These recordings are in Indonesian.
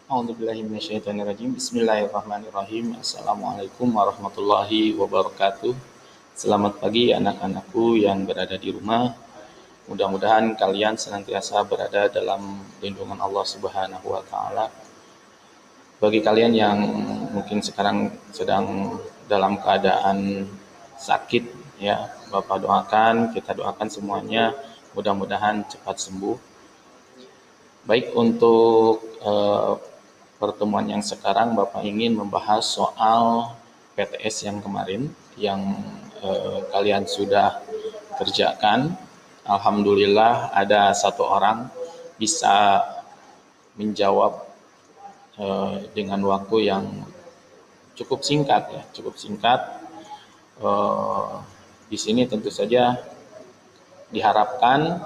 A'udzubillahiminasyaitonirrajim. Bismillahirrahmanirrahim. Assalamualaikum warahmatullahi wabarakatuh. Selamat pagi anak-anakku yang berada di rumah. Mudah-mudahan kalian senantiasa berada dalam lindungan Allah Subhanahu wa taala. Bagi kalian yang mungkin sekarang sedang dalam keadaan sakit ya, Bapak doakan, kita doakan semuanya mudah-mudahan cepat sembuh. Baik, untuk pertemuan yang sekarang Bapak ingin membahas soal PTS yang kemarin yang kalian sudah kerjakan. Alhamdulillah ada satu orang bisa menjawab dengan waktu yang cukup singkat ya, cukup singkat. Di sini tentu saja diharapkan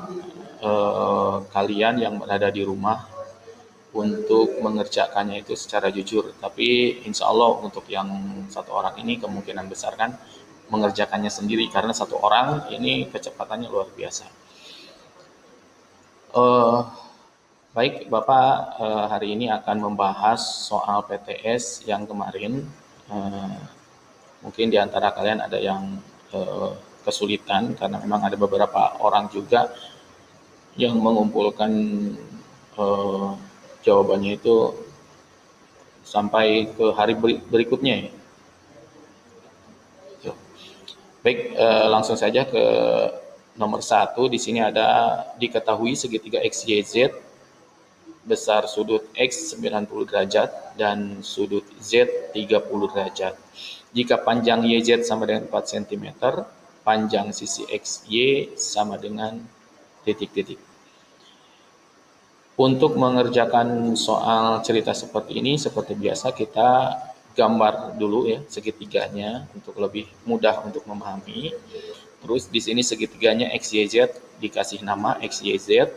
kalian yang berada di rumah untuk mengerjakannya itu secara jujur. Tapi insya Allah untuk yang satu orang ini kemungkinan besar kan mengerjakannya sendiri karena satu orang ini kecepatannya luar biasa. Baik, Bapak hari ini akan membahas soal PTS yang kemarin. Mungkin di antara kalian ada yang kesulitan karena memang ada beberapa orang juga yang mengumpulkan jawabannya itu sampai ke hari berikutnya ya. Baik, langsung saja ke nomor 1. Di sini ada diketahui segitiga XYZ besar sudut X 90 derajat dan sudut Z 30 derajat. Jika panjang YZ sama dengan 4 cm, panjang sisi XY sama dengan titik-titik. Untuk mengerjakan soal cerita seperti ini, seperti biasa kita gambar dulu ya segitiganya untuk lebih mudah untuk memahami. Terus di sini segitiganya XYZ dikasih nama XYZ.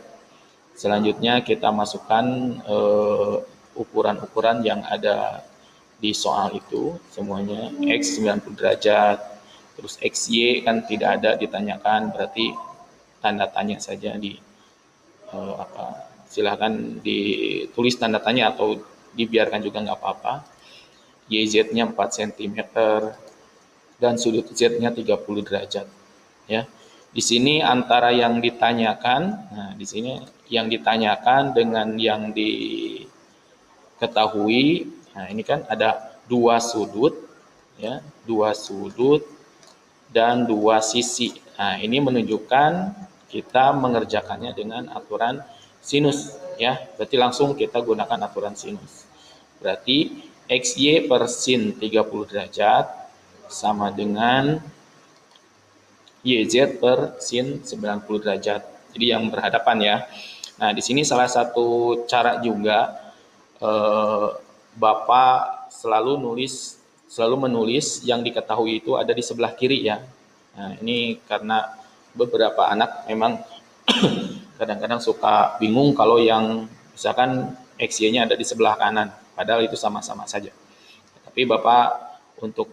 Selanjutnya kita masukkan ukuran-ukuran yang ada di soal itu semuanya. X 90 derajat, terus XY kan tidak ada ditanyakan, berarti tanda tanya saja di silahkan ditulis tanda tanya atau dibiarkan juga nggak apa-apa. YZ-nya 4 cm dan sudut Z-nya 30 derajat ya. Di sini antara yang ditanyakan, nah di sini yang ditanyakan dengan yang diketahui, nah ini kan ada dua sudut ya, dua sudut dan dua sisi. Nah, ini menunjukkan kita mengerjakannya dengan aturan sinus ya. Berarti langsung kita gunakan aturan sinus. Berarti XY per sin 30 derajat sama dengan YZ per sin 90 derajat. Jadi yang berhadapan ya. Nah, di sini salah satu cara juga Bapak selalu menulis yang diketahui itu ada di sebelah kiri ya. Nah, ini karena beberapa anak memang kadang-kadang suka bingung kalau yang misalkan XY-nya ada di sebelah kanan, padahal itu sama-sama saja. Tapi Bapak untuk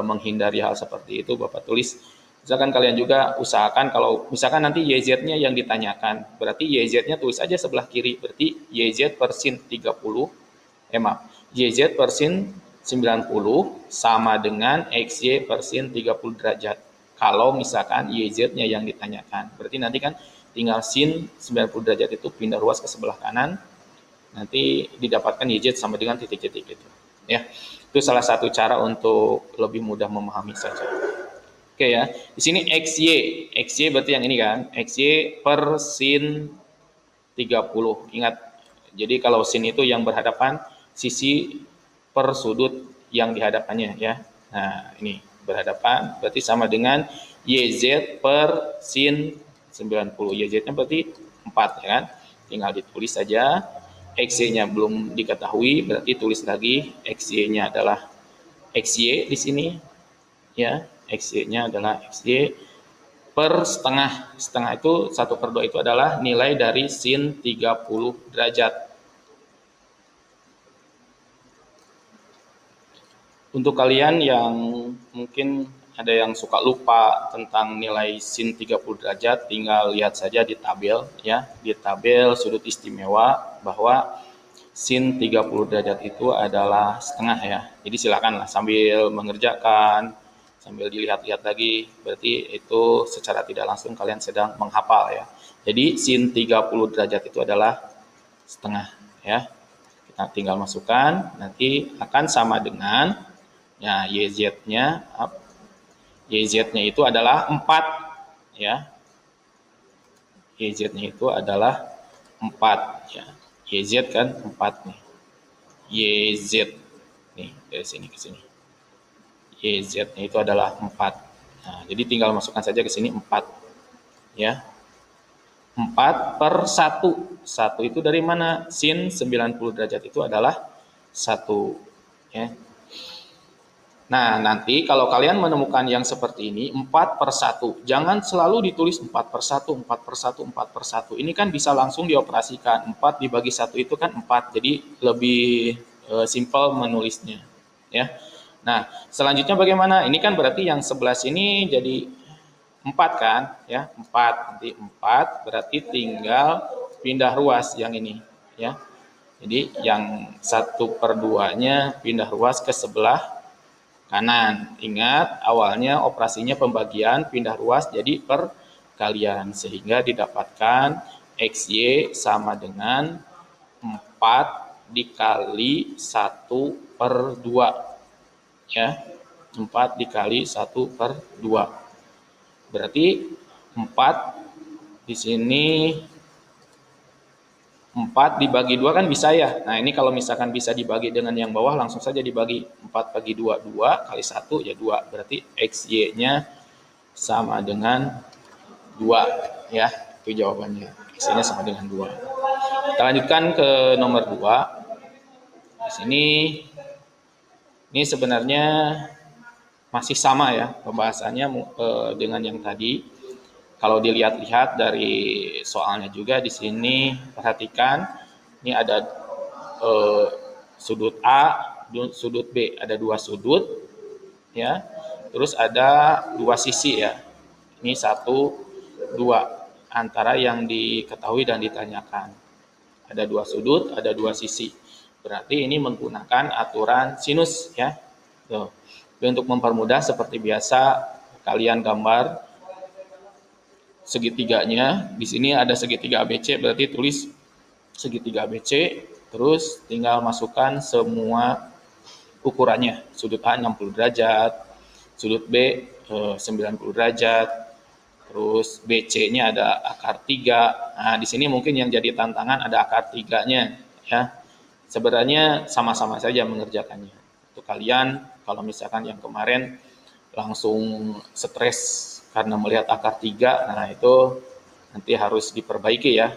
menghindari hal seperti itu, Bapak tulis, misalkan kalian juga usahakan kalau misalkan nanti YZ-nya yang ditanyakan, berarti YZ-nya tulis aja sebelah kiri, berarti YZ per sin 30, YZ per sin 90 sama dengan XY per sin 30 derajat. Kalau misalkan YZ-nya yang ditanyakan, berarti nanti kan tinggal sin 90 derajat itu pindah ruas ke sebelah kanan, nanti didapatkan YZ sama dengan titik-titik itu. Ya, itu salah satu cara untuk lebih mudah memahami saja. Oke ya, di sini XY berarti yang ini kan, XY per sin 30. Ingat, jadi kalau sin itu yang berhadapan sisi per sudut yang dihadapannya ya. Nah, ini berhadapan berarti sama dengan YZ per sin 90. YZ-nya berarti 4 ya kan. Tinggal ditulis saja. XY-nya belum diketahui, berarti tulis lagi XY-nya adalah XY di sini ya. XY-nya adalah XY per setengah. Setengah itu 1/2 itu adalah nilai dari sin 30 derajat. Untuk kalian yang mungkin ada yang suka lupa tentang nilai sin 30 derajat, tinggal lihat saja di tabel ya, di tabel sudut istimewa bahwa sin 30 derajat itu adalah setengah ya. Jadi silakanlah sambil mengerjakan, sambil dilihat-lihat lagi, berarti itu secara tidak langsung kalian sedang menghafal ya. Jadi sin 30 derajat itu adalah setengah ya. Kita tinggal masukkan, nanti akan sama dengan ya YZ-nya itu adalah 4 ya. YZ-nya itu adalah 4 ya. YZ kan 4 nih. YZ nih dari sini ke sini. YZ-nya itu adalah 4. Nah, jadi tinggal masukkan saja ke sini 4 ya. 4 per 1. 1 itu dari mana? Sin 90 derajat itu adalah 1 ya. Nah, nanti kalau kalian menemukan yang seperti ini, 4 per 1. Jangan selalu ditulis 4 per 1, 4 per 1, 4 per 1. Ini kan bisa langsung dioperasikan. 4 dibagi 1 itu kan 4. Jadi lebih simpel menulisnya. Ya. Nah, selanjutnya bagaimana? Ini kan berarti yang sebelah sini jadi 4 kan? Ya, 4. Nanti 4 berarti tinggal pindah ruas yang ini. Ya. Jadi yang 1 per 2-nya pindah ruas ke sebelah kanan. Ingat, awalnya operasinya pembagian pindah ruas jadi perkalian. Sehingga didapatkan XY sama dengan 4 dikali 1 per 2. Ya, 4 dikali 1 per 2. Berarti 4 di sini 4 dibagi 2 kan bisa ya. Nah, ini kalau misalkan bisa dibagi dengan yang bawah, langsung saja dibagi. 4 bagi 2, 2 kali 1 ya 2. Berarti XY-nya sama dengan 2 ya. Itu jawabannya. X-nya sama dengan 2. Kita lanjutkan ke nomor 2. Di sini ini sebenarnya masih sama ya pembahasannya dengan yang tadi. Kalau dilihat-lihat dari soalnya juga di sini, perhatikan ini ada sudut A, sudut B, ada 2 sudut ya. Terus ada 2 sisi ya. Ini 1, 2 antara yang diketahui dan ditanyakan. Ada 2 sudut, ada 2 sisi. Berarti ini menggunakan aturan sinus ya. Tuh. Untuk mempermudah seperti biasa kalian gambar segitiganya. Di sini ada segitiga ABC, berarti tulis segitiga ABC, terus tinggal masukkan semua ukurannya. Sudut A 60 derajat, sudut B 90 derajat, terus BC-nya ada akar 3. Nah, di sini mungkin yang jadi tantangan ada akar 3-nya ya. Sebenarnya sama-sama saja mengerjakannya. Untuk kalian kalau misalkan yang kemarin langsung stres karena melihat akar 3, nah itu nanti harus diperbaiki ya.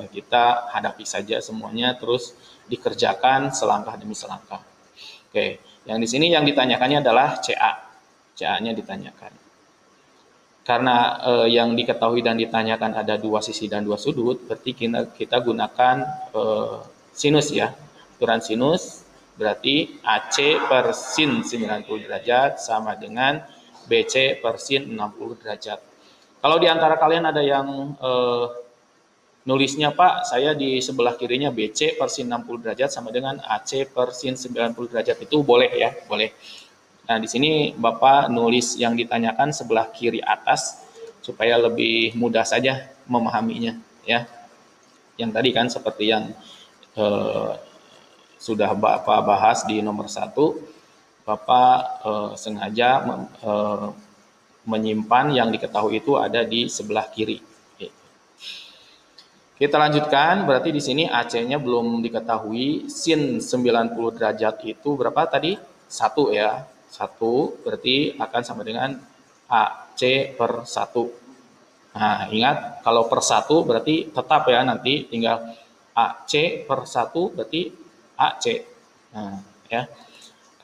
Kita hadapi saja semuanya, terus dikerjakan selangkah demi selangkah. Oke, yang di sini yang ditanyakannya adalah CA. CA-nya ditanyakan. Karena yang diketahui dan ditanyakan ada 2 sisi dan 2 sudut, berarti kita gunakan sinus ya. Aturan sinus berarti AC per sin 90 derajat sama dengan BC per sin 60 derajat. Kalau di antara kalian ada yang nulisnya, Pak, saya di sebelah kirinya BC per sin 60 derajat sama dengan AC per sin 90 derajat, itu boleh ya, boleh. Nah, di sini Bapak nulis yang ditanyakan sebelah kiri atas supaya lebih mudah saja memahaminya ya. Yang tadi kan seperti yang sudah Bapak bahas di nomor 1, Bapak sengaja menyimpan yang diketahui itu ada di sebelah kiri. Kita lanjutkan, berarti di sini AC-nya belum diketahui. Sin 90 derajat itu berapa tadi? 1 ya. 1 berarti akan sama dengan AC per 1. Nah, ingat kalau per 1 berarti tetap ya, nanti tinggal AC per 1 berarti AC. Nah, ya.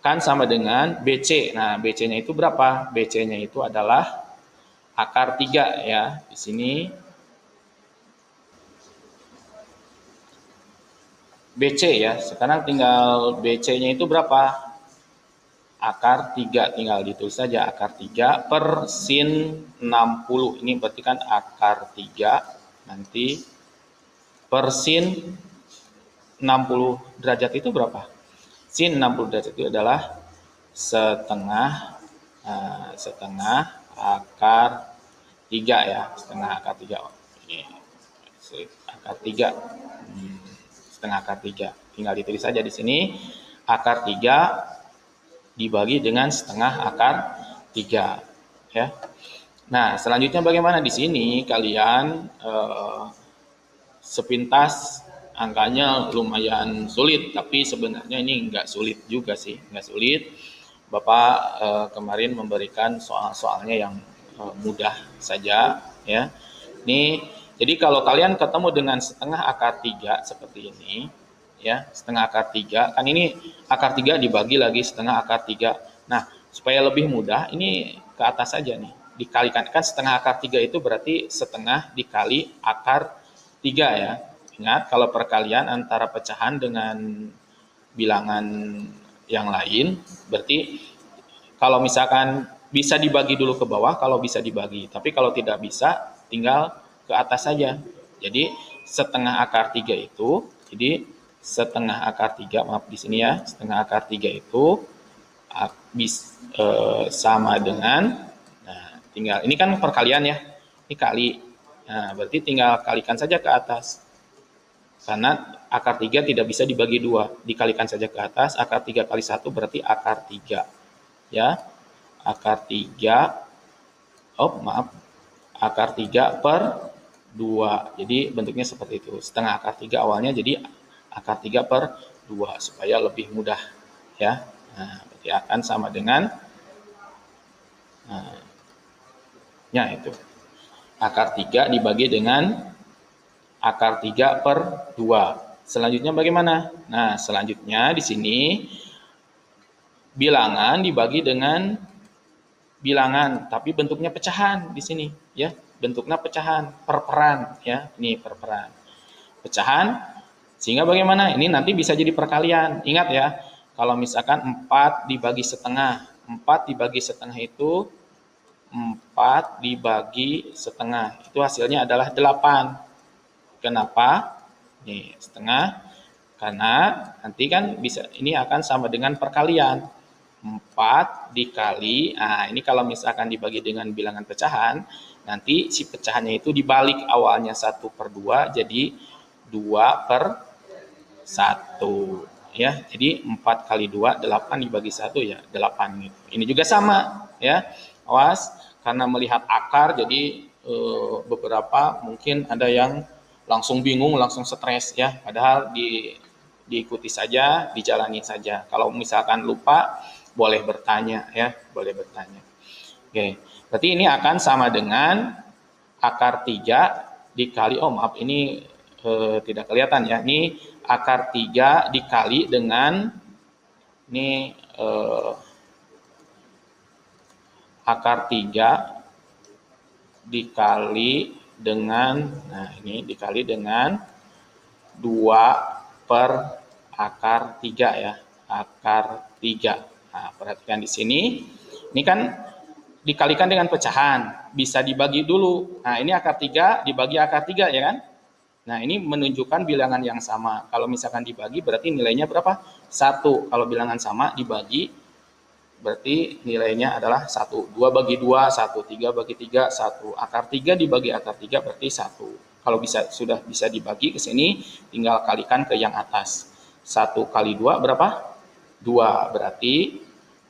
Kan sama dengan BC. Nah, BC-nya itu berapa? BC-nya itu adalah akar 3 ya. Di sini BC ya. Sekarang tinggal BC-nya itu berapa? Akar 3. Tinggal ditulis saja akar 3 per sin 60. Ini berarti kan akar 3 nanti per sin 60 derajat itu berapa? Sin 60 derajat itu adalah setengah akar 3 ya, setengah akar 3. Oke. Akar 3. Setengah akar 3. Tinggal ditulis saja di sini akar 3 dibagi dengan setengah akar 3 ya. Nah, selanjutnya bagaimana di sini kalian sepintas angkanya lumayan sulit, tapi sebenarnya ini enggak sulit juga sih, enggak sulit. Bapak kemarin memberikan soal-soalnya yang mudah saja ya. Ini jadi kalau kalian ketemu dengan setengah akar 3 seperti ini ya, setengah akar 3 kan ini akar 3 dibagi lagi setengah akar 3. Nah, supaya lebih mudah ini ke atas saja nih. Dikalikan kan setengah akar 3 itu berarti setengah dikali akar 3 ya. Ingat kalau perkalian antara pecahan dengan bilangan yang lain berarti kalau misalkan bisa dibagi dulu ke bawah kalau bisa dibagi, tapi kalau tidak bisa tinggal ke atas saja. Jadi setengah akar 3 itu, jadi setengah akar 3, maaf di sini ya, setengah akar 3 itu sama dengan, nah tinggal, ini kan perkalian ya, ini kali, nah berarti tinggal kalikan saja ke atas. Karena akar 3 tidak bisa dibagi 2, dikalikan saja ke atas, akar 3 kali 1 berarti akar 3. Ya, akar 3, akar 3 per 2. Jadi bentuknya seperti itu. Setengah akar 3 awalnya jadi akar 3 per 2 supaya lebih mudah ya. Nah, berarti akan sama dengan ya itu. Akar 3 dibagi dengan akar 3 per 2. Selanjutnya bagaimana? Nah, selanjutnya di sini bilangan dibagi dengan bilangan, tapi bentuknya pecahan di sini ya. Bentuknya pecahan, perperan ya. Ini perperan. Pecahan sehingga bagaimana? Ini nanti bisa jadi perkalian. Ingat ya, kalau misalkan 4 dibagi setengah. 4 dibagi setengah itu 4 dibagi setengah. Itu hasilnya adalah 8. Kenapa? Nih, setengah. Karena nanti kan bisa ini akan sama dengan perkalian. 4 dikali, nah ini kalau misalkan dibagi dengan bilangan pecahan, nanti si pecahannya itu dibalik awalnya 1/2 jadi 2/1 ya. Jadi 4 kali 2, 8 dibagi 1 ya 8 gitu. Ini juga sama ya. Awas, karena melihat akar jadi beberapa mungkin ada yang langsung bingung, langsung stres ya. Padahal diikuti saja, dijalani saja. Kalau misalkan lupa, boleh bertanya ya, boleh bertanya. Oke, berarti ini akan sama dengan akar 3 dikali, maaf ini tidak kelihatan ya. Ini akar 3 dikali dengan ini akar 3 dikali dengan, nah ini dikali dengan 2 per akar 3 ya, akar 3. Nah, perhatikan di sini, ini kan dikalikan dengan pecahan, bisa dibagi dulu. Nah, ini akar 3 dibagi akar 3 ya kan? Nah, ini menunjukkan bilangan yang sama. Kalau misalkan dibagi berarti nilainya berapa? 1. Kalau bilangan sama dibagi berarti nilainya adalah 1. 2 bagi 2, 1. 3 bagi 3, 1. Akar 3 dibagi akar 3 berarti 1. Kalau sudah bisa dibagi ke sini, tinggal kalikan ke yang atas. 1 kali 2 berapa? 2. Berarti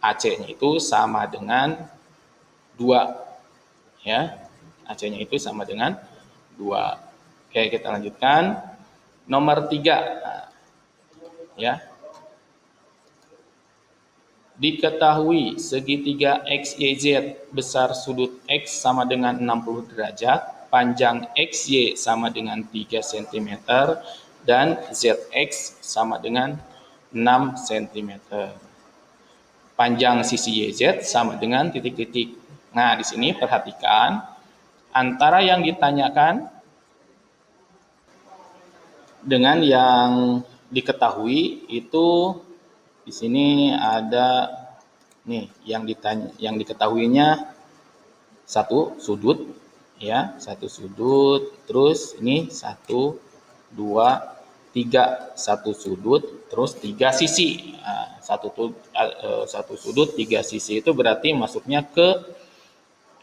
AC-nya itu sama dengan 2. Ya, AC-nya itu sama dengan 2. Oke, kita lanjutkan. Nomor 3. Ya. Diketahui segitiga XYZ besar sudut X sama dengan 60 derajat, panjang XY sama dengan 3 cm, dan ZX sama dengan 6 cm. Panjang sisi YZ sama dengan titik-titik. Nah, di sini perhatikan antara yang ditanyakan dengan yang diketahui itu di sini ada nih yang diketahuinya satu sudut ya, satu sudut, terus ini 1 2 satu sudut, terus 3 sisi. Nah, satu sudut, 3 sisi itu berarti masuknya ke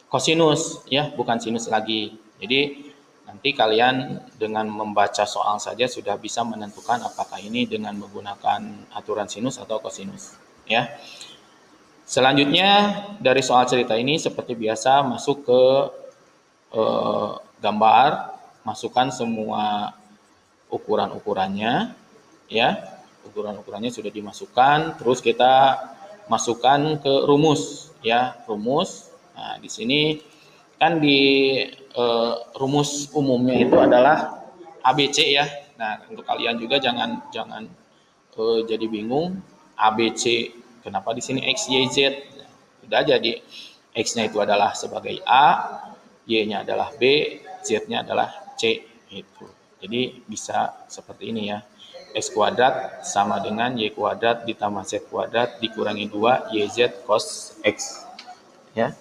kosinus, ya, bukan sinus lagi. Jadi nanti kalian dengan membaca soal saja sudah bisa menentukan apakah ini dengan menggunakan aturan sinus atau kosinus, ya. Selanjutnya dari soal cerita ini seperti biasa masuk ke gambar, masukkan semua ukuran-ukurannya, ya. Ukuran-ukurannya sudah dimasukkan, terus kita masukkan ke rumus, ya, rumus. Nah, di sini kan di rumus umumnya itu adalah ABC, ya. Nah, untuk kalian juga jangan jadi bingung ABC. Kenapa di sini X, Y, Z? Sudah jadi X-nya itu adalah sebagai A, Y-nya adalah B, Z-nya adalah C. Itu. Jadi bisa seperti ini, ya. X kuadrat sama dengan Y kuadrat ditambah Z kuadrat dikurangi 2 YZ cos X. Ya.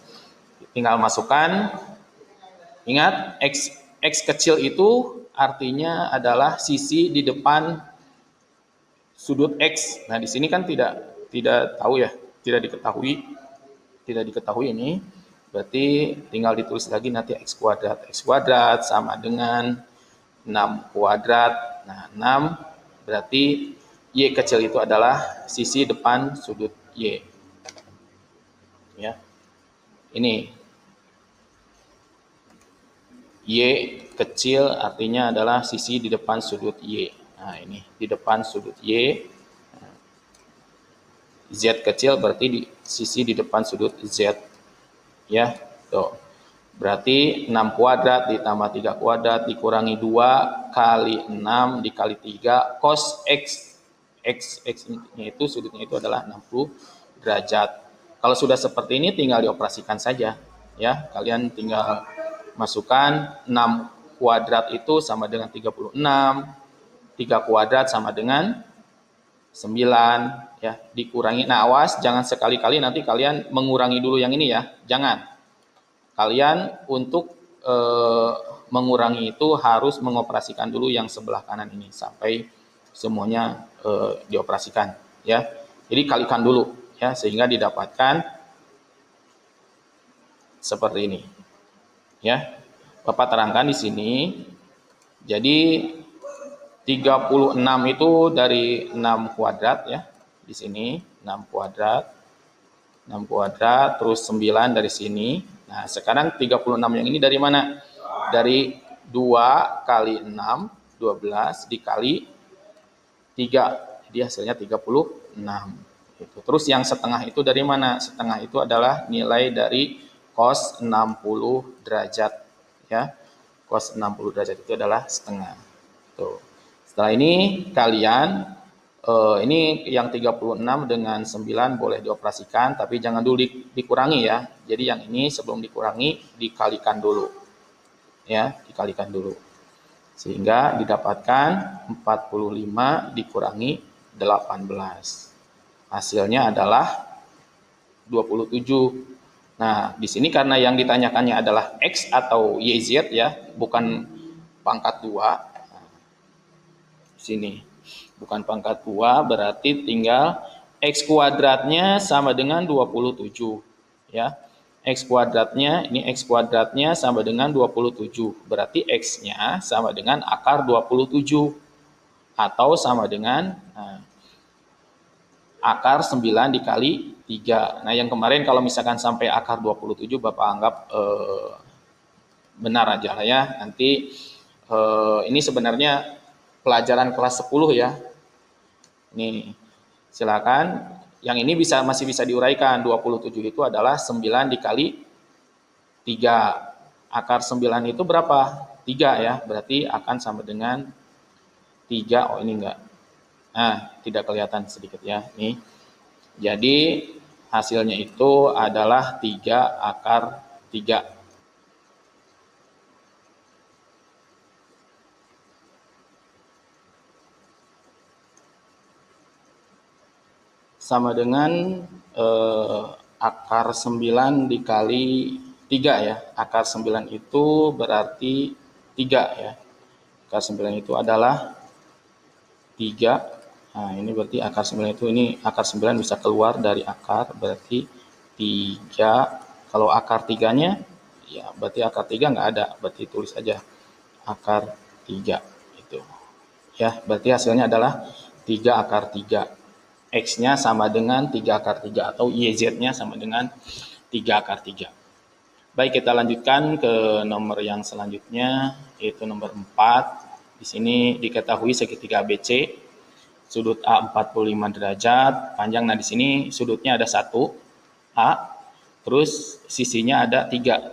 Tinggal masukkan. Ingat, X kecil itu artinya adalah sisi di depan sudut X. Nah, di sini kan tidak tahu, ya, tidak diketahui ini. Berarti tinggal ditulis lagi nanti X kuadrat. X kuadrat sama dengan 6 kuadrat. Nah, 6 berarti Y kecil itu adalah sisi depan sudut Y. Ya. Ini Y kecil artinya adalah sisi di depan sudut Y. Nah, ini di depan sudut Y. Z kecil berarti sisi di depan sudut Z. Ya, tuh. Berarti 6 kuadrat ditambah 3 kuadrat dikurangi 2 kali 6 dikali 3 cos X. X-nya itu sudutnya itu adalah 60 derajat. Kalau sudah seperti ini tinggal dioperasikan saja. Ya, kalian tinggal masukkan 6 kuadrat itu sama dengan 36, 3 kuadrat sama dengan 9, ya, dikurangi. Nah, awas jangan sekali-kali nanti kalian mengurangi dulu yang ini, ya. Jangan. Kalian untuk mengurangi itu harus mengoperasikan dulu yang sebelah kanan ini sampai semuanya dioperasikan, ya. Jadi kalikan dulu, ya, sehingga didapatkan seperti ini. Ya, Bapak terangkan di sini. Jadi 36 itu dari 6 kuadrat, ya. Di sini 6 kuadrat. 6 kuadrat terus 9 dari sini. Nah, sekarang 36 yang ini dari mana? Dari 2 kali 6, 12 dikali 3. Jadi hasilnya 36. Gitu. Terus yang setengah itu dari mana? Setengah itu adalah nilai dari cos 60 derajat, ya. Cos 60 derajat itu adalah setengah. Tuh. Setelah ini kalian ini yang 36 dengan 9 boleh dioperasikan, tapi jangan dulu dikurangi, ya. Jadi yang ini sebelum dikurangi dikalikan dulu. Ya, dikalikan dulu. Sehingga didapatkan 45 dikurangi 18. Hasilnya adalah 27. Nah, di sini karena yang ditanyakannya adalah X atau YZ, ya, bukan pangkat 2. Nah, sini bukan pangkat 2, berarti tinggal X kuadratnya sama dengan 27, ya. X kuadratnya, ini X kuadratnya sama dengan 27, berarti X-nya sama dengan akar 27 atau sama dengan akar 9 dikali 3. Nah, yang kemarin kalau misalkan sampai akar 27 Bapak anggap benar aja lah, ya. Nanti ini sebenarnya pelajaran kelas 10, ya. Nih, silakan. Yang ini masih bisa diuraikan. 27 itu adalah 9 dikali 3. Akar 9 itu berapa? 3, ya. Berarti akan sama dengan 3. Oh, ini enggak. Nah, tidak kelihatan sedikit, ya. Nih. Jadi hasilnya itu adalah 3 akar 3. Sama dengan akar 9 dikali 3, ya. Akar 9 itu berarti 3, ya. Akar 9 itu adalah 3. Nah, ini berarti akar 9 itu, ini akar 9 bisa keluar dari akar, berarti 3. Kalau akar 3-nya, ya berarti akar 3 nggak ada, berarti tulis aja akar 3. Itu. Ya, berarti hasilnya adalah 3 akar 3. X-nya sama dengan 3 akar 3 atau YZ-nya sama dengan 3 akar 3. Baik, kita lanjutkan ke nomor yang selanjutnya, yaitu nomor 4. Di sini diketahui segitiga ABC, sudut A 45 derajat, panjang. Nah, di sini sudutnya ada 1, A, terus sisinya ada 3,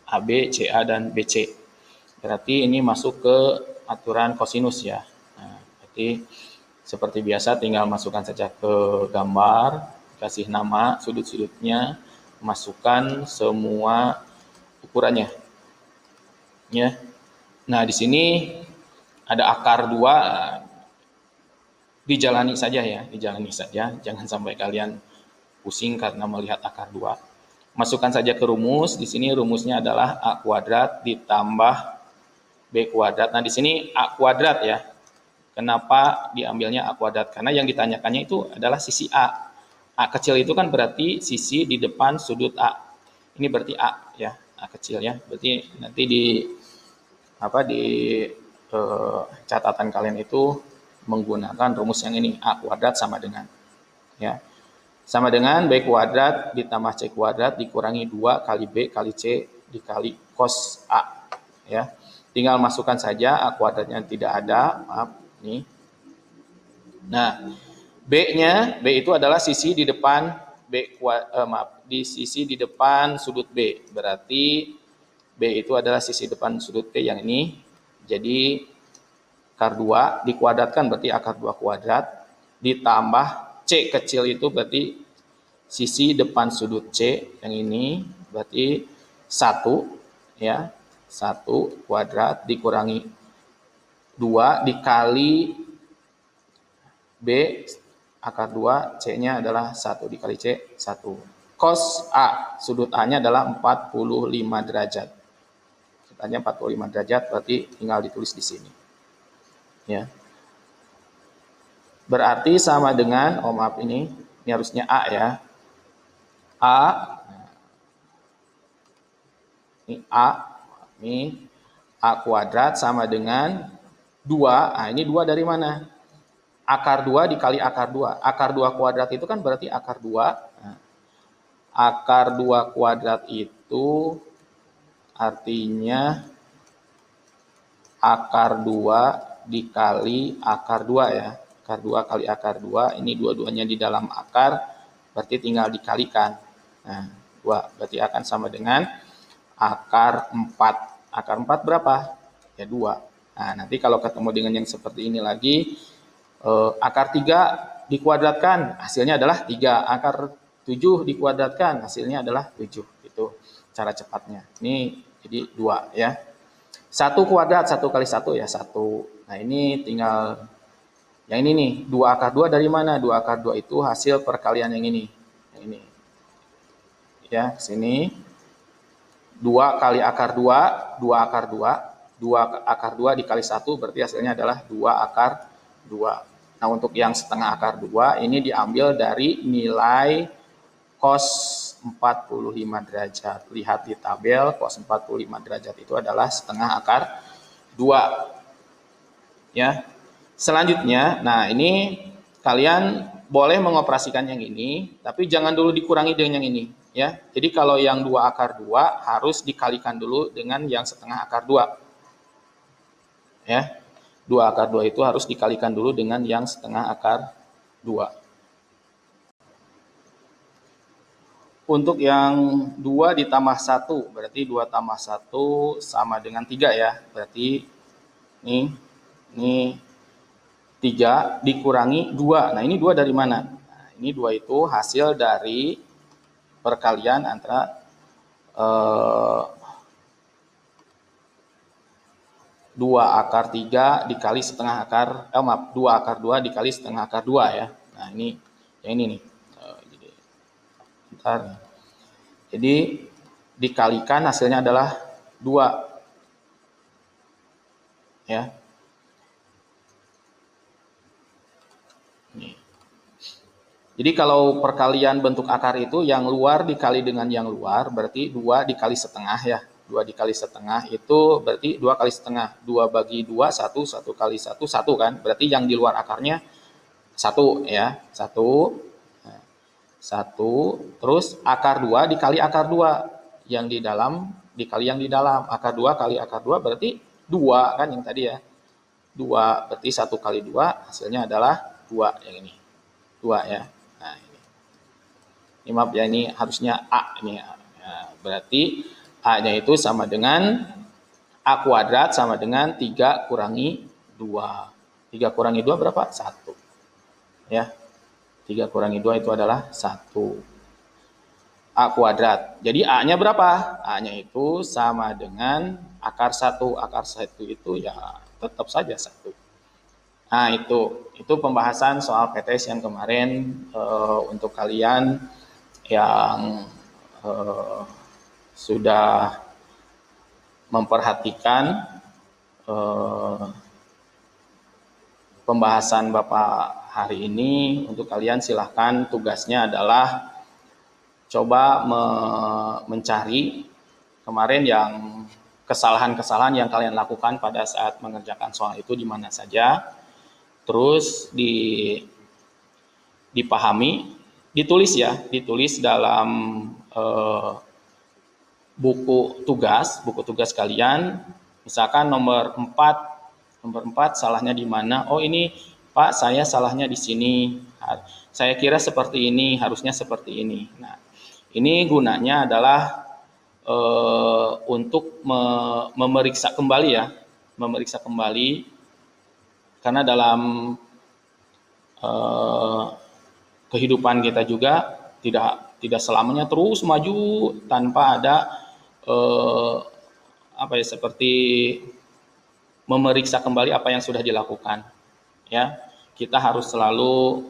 AB, CA, dan BC. Berarti ini masuk ke aturan kosinus ya. Nah, berarti seperti biasa tinggal masukkan saja ke gambar, kasih nama sudut-sudutnya, masukkan semua ukurannya. Ya. Nah, di sini ada akar 2, dijalani saja ya, dijalani saja, jangan sampai kalian pusing karena melihat akar 2. Masukkan saja ke rumus. Di sini rumusnya adalah A kuadrat ditambah B kuadrat. Nah, di sini A kuadrat ya. Kenapa diambilnya A kuadrat? Karena yang ditanyakannya itu adalah sisi A. A kecil itu kan berarti sisi di depan sudut A. Ini berarti A ya, A kecil ya. Berarti nanti di catatan kalian itu menggunakan rumus yang ini, A kuadrat sama dengan ya. Sama dengan B kuadrat ditambah C kuadrat dikurangi 2 kali B kali C dikali cos A ya. Tinggal masukkan saja, A kuadratnya tidak ada, maaf nih. Nah, B-nya, B itu adalah sisi di depan di sisi di depan sudut B. Berarti B itu adalah sisi depan sudut B yang ini. Jadi akar 2 dikuadratkan berarti akar 2 kuadrat ditambah C kecil itu berarti sisi depan sudut C yang ini berarti 1 ya, 1 kuadrat dikurangi 2 dikali B akar 2, C-nya adalah 1 dikali C, 1. Cos A, sudut A-nya adalah 45 derajat. Sudutnya 45 derajat, berarti tinggal ditulis di sini. Ya. Berarti sama dengan, maaf ini harusnya A ya. A, ini A kuadrat sama dengan 2. Nah, ini 2 dari mana? Akar 2 dikali akar 2. Akar 2 kuadrat itu kan berarti akar 2. Nah, akar 2 kuadrat itu artinya akar 2 dikali akar 2 ya. Akar 2 kali akar 2, ini dua-duanya di dalam akar, berarti tinggal dikalikan. Nah, 2 berarti akan sama dengan akar 4. Akar 4 berapa? Ya 2. Nah, nanti kalau ketemu dengan yang seperti ini lagi, akar 3 dikuadratkan, hasilnya adalah 3. Akar 7 dikuadratkan, hasilnya adalah 7. Itu cara cepatnya. Ini jadi 2 ya. 1 kuadrat, 1 kali 1 ya 1. Nah, ini tinggal yang ini nih, 2 akar 2 dari mana? 2 akar 2 itu hasil perkalian yang ini. Yang ini. Ya, sini. 2 kali akar 2, 2 akar 2. 2 akar 2 dikali 1 berarti hasilnya adalah 2 akar 2. Nah, untuk yang setengah akar 2 ini diambil dari nilai cos 45 derajat. Lihat di tabel, cos 45 derajat itu adalah setengah akar 2. Ya. Selanjutnya, nah ini kalian boleh mengoperasikan yang ini, tapi jangan dulu dikurangi dengan yang ini. Ya. Jadi kalau yang 2 akar 2 harus dikalikan dulu dengan yang setengah akar 2. Ya. 2 akar 2 itu harus dikalikan dulu dengan yang setengah akar 2. Untuk yang 2 ditambah 1, berarti 2 tambah 1 sama dengan 3 ya. Berarti ini 3 dikurangi 2. Nah, ini 2 dari mana? Nah, ini 2 itu hasil dari perkalian antara 2 akar 3 dikali setengah akar, 2 akar 2 dikali setengah akar 2 ya. Nah, ini yang ini nih. Jadi dikalikan hasilnya adalah 2. Ya. Jadi kalau perkalian bentuk akar itu yang luar dikali dengan yang luar berarti 2 dikali setengah ya. 2 dikali setengah itu berarti 2 kali setengah. 2 bagi 2, 1, 1 kali 1, 1 kan. Berarti yang di luar akarnya 1 ya. 1, 1, terus akar 2 dikali akar 2. Yang di dalam dikali yang di dalam. Akar 2 kali akar 2 berarti 2 kan yang tadi ya. 2 berarti 1 kali 2 hasilnya adalah 2 yang ini. 2 ya. Nah, ini maaf ya, ini harusnya A ini. Nah, berarti A-nya itu sama dengan A kuadrat sama dengan 3 kurangi 2. 3 kurangi 2 berapa? 1. Ya. 3 kurangi 2 itu adalah 1. A kuadrat. Jadi A-nya berapa? A-nya itu sama dengan akar 1. Akar 1 itu ya tetap saja 1. Nah, itu pembahasan soal PTS yang kemarin untuk kalian yang sudah memperhatikan pembahasan Bapak hari ini. Untuk kalian silahkan tugasnya adalah coba mencari kemarin yang kesalahan-kesalahan yang kalian lakukan pada saat mengerjakan soal itu di mana saja. Terus dipahami, ditulis ya, ditulis dalam buku tugas kalian. Misalkan nomor 4 salahnya di mana? Oh ini Pak, saya salahnya di sini. Saya kira seperti ini, harusnya seperti ini. Nah, ini gunanya adalah untuk memeriksa kembali ya, memeriksa kembali. Karena dalam kehidupan kita juga tidak selamanya terus maju tanpa ada seperti memeriksa kembali apa yang sudah dilakukan. Ya, kita harus selalu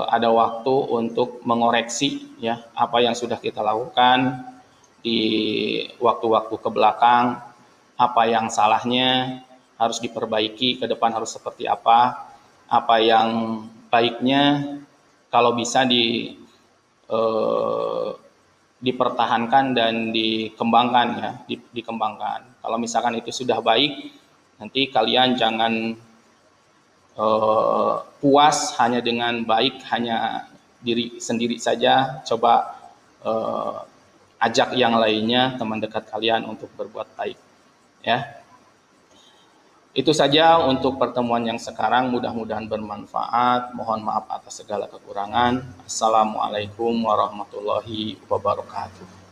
ada waktu untuk mengoreksi ya apa yang sudah kita lakukan di waktu-waktu ke belakang, apa yang salahnya harus diperbaiki, ke depan harus seperti apa yang baiknya kalau bisa dipertahankan dan dikembangkan ya, dikembangkan. Kalau misalkan itu sudah baik, nanti kalian jangan puas hanya dengan baik, hanya diri sendiri saja. Coba ajak yang lainnya, teman dekat kalian untuk berbuat baik. Ya, itu saja untuk pertemuan yang sekarang. Mudah-mudahan bermanfaat. Mohon maaf atas segala kekurangan. Assalamualaikum warahmatullahi wabarakatuh.